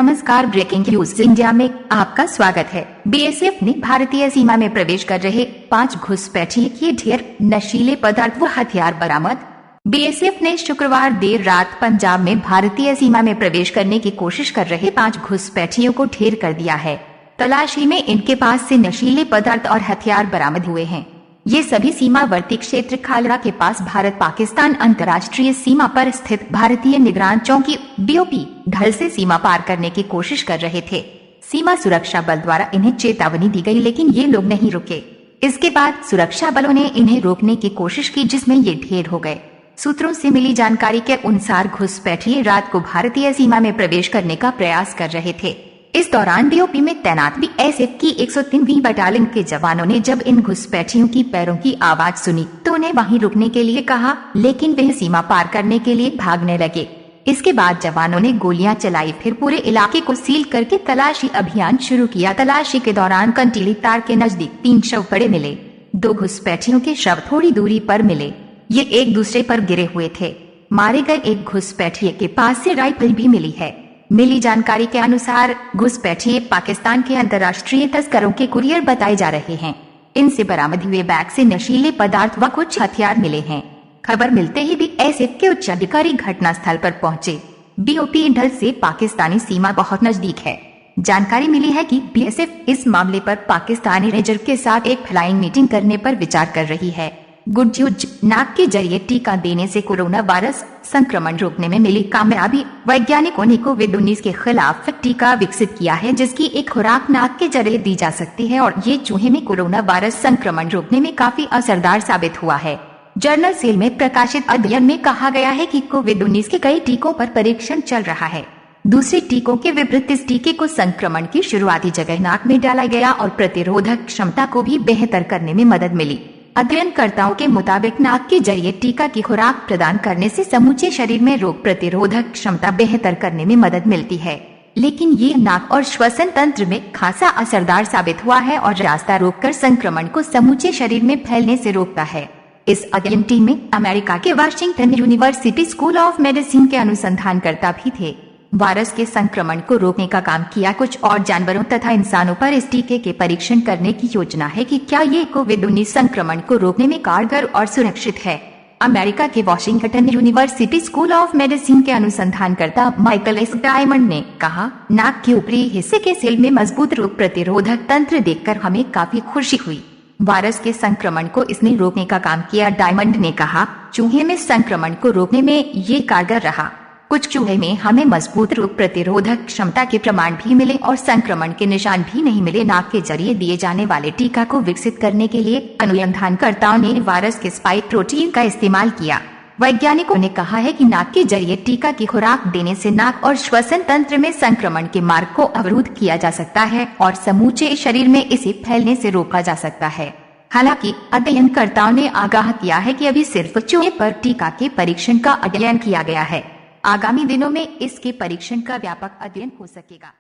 नमस्कार, breaking news India में आपका स्वागत है। बीएसएफ ने भारतीय सीमा में प्रवेश कर रहे 5 घुसपैठियों किए ढेर, नशीले पदार्थ व हथियार बरामद। बीएसएफ ने शुक्रवार देर रात पंजाब में भारतीय सीमा में प्रवेश करने की कोशिश कर रहे 5 घुसपैठियों को ढेर कर दिया है। तलाशी में इनके पास से नशीले पदार्थ और हथियार बरामद हुए हैं। ये सभी सीमावर्ती क्षेत्र खालड़ा के पास भारत पाकिस्तान अंतर्राष्ट्रीय सीमा पर स्थित भारतीय निगरान चौकी बीओपी ढल से सीमा पार करने की कोशिश कर रहे थे। सीमा सुरक्षा बल द्वारा इन्हें चेतावनी दी गई, लेकिन ये लोग नहीं रुके। इसके बाद सुरक्षा बलों ने इन्हें रोकने की कोशिश की, जिसमें ये ढेर हो गए। सूत्रों से मिली जानकारी के अनुसार घुसपैठिए रात को भारतीय सीमा में प्रवेश करने का प्रयास कर रहे थे। इस दौरान बीओपी में तैनात बीएसएफ की 103वीं बटालियन के जवानों ने जब इन घुसपैठियों की पैरों की आवाज सुनी तो उन्हें वहीं रुकने के लिए कहा, लेकिन वे सीमा पार करने के लिए भागने लगे। इसके बाद जवानों ने गोलियां चलाई, फिर पूरे इलाके को सील करके तलाशी अभियान शुरू किया। तलाशी के दौरान कंटीली तार के नजदीक 3 शव पड़े मिले। 2 घुसपैठियों के शव थोड़ी दूरी पर मिले। ये एक दूसरे पर गिरे हुए थे। मारे गए एक घुसपैठिए के पास से राइफल भी मिली है। मिली जानकारी के अनुसार घुसपैठिए पाकिस्तान के अंतर्राष्ट्रीय तस्करों के कुरियर बताए जा रहे हैं। इनसे बरामद हुए बैग से नशीले पदार्थ व कुछ हथियार मिले हैं। खबर मिलते ही बीएसएफ के उच्च अधिकारी घटना स्थल पर पहुंचे। बीओपी ढल से पाकिस्तानी सीमा बहुत नजदीक है। जानकारी मिली है कि बीएसएफ इस मामले पर पाकिस्तानी रेंजर के साथ एक फ्लाइंग मीटिंग करने पर विचार कर रही है। गुड न्यूज, नाक के जरिए टीका देने से कोरोना वायरस संक्रमण रोकने में मिली कामयाबी। वैज्ञानिकों ने कोविड-19 के खिलाफ टीका विकसित किया है, जिसकी एक खुराक नाक के जरिए दी जा सकती है और ये चूहे में कोरोना वायरस संक्रमण रोकने में काफी असरदार साबित हुआ है। जर्नल सेल में प्रकाशित अध्ययन में कहा गया है कि कोविड-19 के कई टीकों पर परीक्षण चल रहा है। दूसरे टीकों के विपरीत इस टीके को संक्रमण की शुरुआती जगह नाक में डाला गया और प्रतिरोधक क्षमता को भी बेहतर करने में मदद मिली। अध्ययनकर्ताओं के मुताबिक नाक के जरिए टीका की खुराक प्रदान करने से समूचे शरीर में रोग प्रतिरोधक क्षमता बेहतर करने में मदद मिलती है, लेकिन ये नाक और श्वसन तंत्र में खासा असरदार साबित हुआ है और रास्ता रोककर संक्रमण को समूचे शरीर में फैलने से रोकता है। इस अध्ययन टीम में अमेरिका के Washington university school of medicine के अनुसंधानकर्ता भी थे। वायरस के संक्रमण को रोकने का काम किया। कुछ और जानवरों तथा इंसानों पर इस टीके के परीक्षण करने की योजना है कि क्या ये कोविड-19 संक्रमण को रोकने में कारगर और सुरक्षित है। अमेरिका के Washington university school of medicine के अनुसंधानकर्ता माइकल एस डायमंड ने कहा, नाक के ऊपरी हिस्से के सेल में मजबूत रोग प्रतिरोधक तंत्र देखकर हमें काफी खुशी हुई। वायरस के संक्रमण को इसने रोकने का काम किया। डायमंड ने कहा, चूहे में संक्रमण को रोकने में ये कारगर रहा। कुछ चूहे में हमें मजबूत रोग प्रतिरोधक क्षमता के प्रमाण भी मिले और संक्रमण के निशान भी नहीं मिले। नाक के जरिए दिए जाने वाले टीका को विकसित करने के लिए अनुसंधानकर्ताओं ने वायरस के स्पाइक प्रोटीन का इस्तेमाल किया। वैज्ञानिकों ने कहा है कि नाक के जरिए टीका की खुराक देने से नाक और श्वसन तंत्र में संक्रमण के मार्ग को अवरुद्ध किया जा सकता है और समूचे शरीर में इसे फैलने से रोका जा सकता है। हालांकि अध्ययनकर्ताओं ने आगाह किया है कि अभी सिर्फ चूहे पर टीका के परीक्षण का अध्ययन किया गया है। आगामी दिनों में इसके परीक्षण का व्यापक अध्ययन हो सकेगा।